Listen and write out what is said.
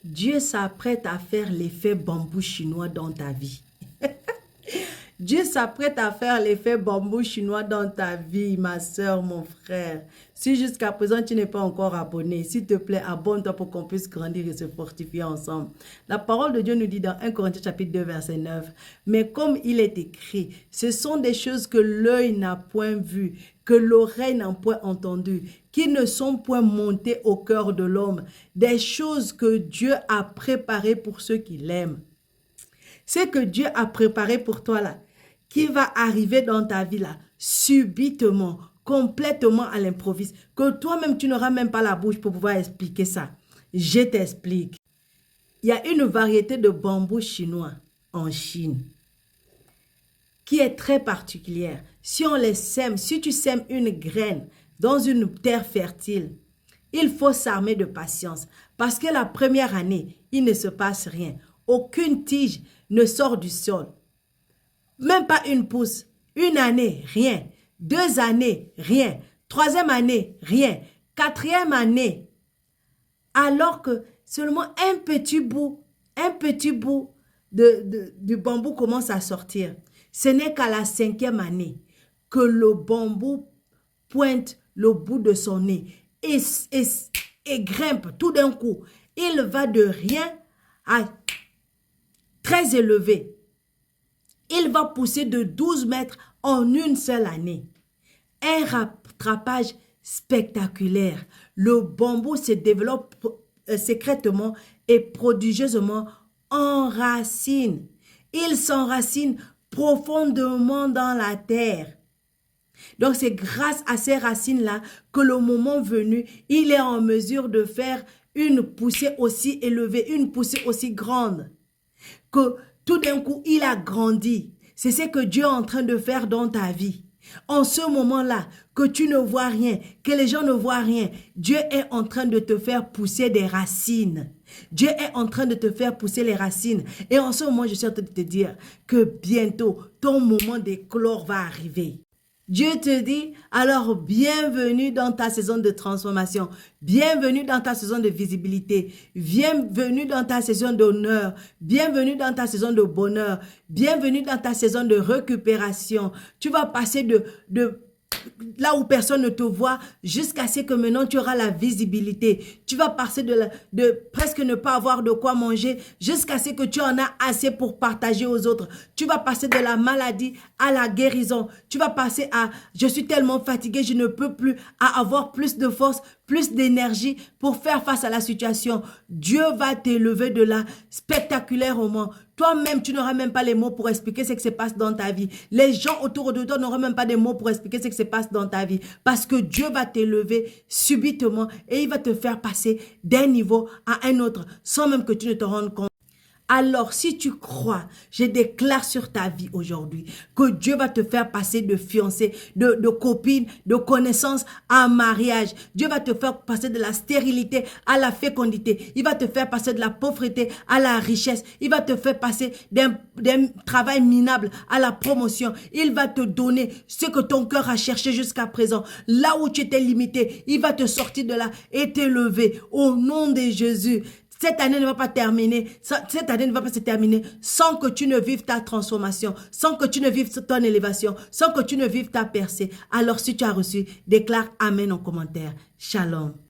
Dieu s'apprête à faire l'effet bambou chinois dans ta vie. Dieu s'apprête à faire l'effet bambou chinois dans ta vie, ma soeur, mon frère. Si jusqu'à présent tu n'es pas encore abonné, s'il te plaît, abonne-toi pour qu'on puisse grandir et se fortifier ensemble. La parole de Dieu nous dit dans 1 Corinthiens chapitre 2, verset 9, « Mais comme il est écrit, ce sont des choses que l'œil n'a point vues, que l'oreille n'a point entendues, qui ne sont point montées au cœur de l'homme, des choses que Dieu a préparées pour ceux qui l'aiment. » C'est que Dieu a préparé pour toi là, qui va arriver dans ta vie là, subitement, complètement à l'improviste, que toi-même tu n'auras même pas la bouche pour pouvoir expliquer ça. Je t'explique. Il y a une variété de bambou chinois en Chine qui est très particulière. Si on les sème, si tu sèmes une graine dans une terre fertile, il faut s'armer de patience parce que la première année, il ne se passe rien. Aucune tige ne sort du sol. Même pas une pousse. Une année, rien. 2 années, rien. 3e année, rien. 4e année, alors que seulement un petit bout du bambou commence à sortir. Ce n'est qu'à la 5e année que le bambou pointe le bout de son nez et grimpe tout d'un coup. Il va de rien à très élevé. Il va pousser de 12 mètres en une seule année. Un rattrapage spectaculaire. Le bambou se développe secrètement et prodigieusement en racines. Il s'enracine profondément dans la terre. Donc c'est grâce à ces racines-là que le moment venu, il est en mesure de faire une poussée aussi élevée, une poussée aussi grande. Que tout d'un coup, il a grandi. C'est ce que Dieu est en train de faire dans ta vie. En ce moment-là, que tu ne vois rien, que les gens ne voient rien, Dieu est en train de te faire pousser des racines. Dieu est en train de te faire pousser les racines. Et en ce moment, je suis en train de te dire que bientôt, ton moment d'éclore va arriver. Dieu te dit, alors bienvenue dans ta saison de transformation, bienvenue dans ta saison de visibilité, bienvenue dans ta saison d'honneur, bienvenue dans ta saison de bonheur, bienvenue dans ta saison de récupération. Tu vas passer de là où personne ne te voit jusqu'à ce que maintenant tu auras la visibilité. Tu vas passer de presque ne pas avoir de quoi manger jusqu'à ce que tu en as assez pour partager aux autres. Tu vas passer de la maladie à la guérison. Tu vas passer à je suis tellement fatigué, je ne peux plus, à avoir plus de force, plus d'énergie pour faire face à la situation. Dieu va t'élever de là spectaculairement. Toi-même, tu n'auras même pas les mots pour expliquer ce qui se passe dans ta vie. Les gens autour de toi n'auront même pas des mots pour expliquer ce qui se passe dans ta vie. Parce que Dieu va t'élever subitement et il va te faire passer d'un niveau à un autre sans même que tu ne te rendes compte. Alors, si tu crois, je déclare sur ta vie aujourd'hui que Dieu va te faire passer de fiancée, de copine, de connaissance à mariage. Dieu va te faire passer de la stérilité à la fécondité. Il va te faire passer de la pauvreté à la richesse. Il va te faire passer d'un travail minable à la promotion. Il va te donner ce que ton cœur a cherché jusqu'à présent. Là où tu étais limité, il va te sortir de là et t'élever au nom de Jésus. Cette année ne va pas terminer, cette année ne va pas se terminer sans que tu ne vives ta transformation, sans que tu ne vives ton élévation, sans que tu ne vives ta percée. Alors si tu as reçu, déclare Amen en commentaire. Shalom.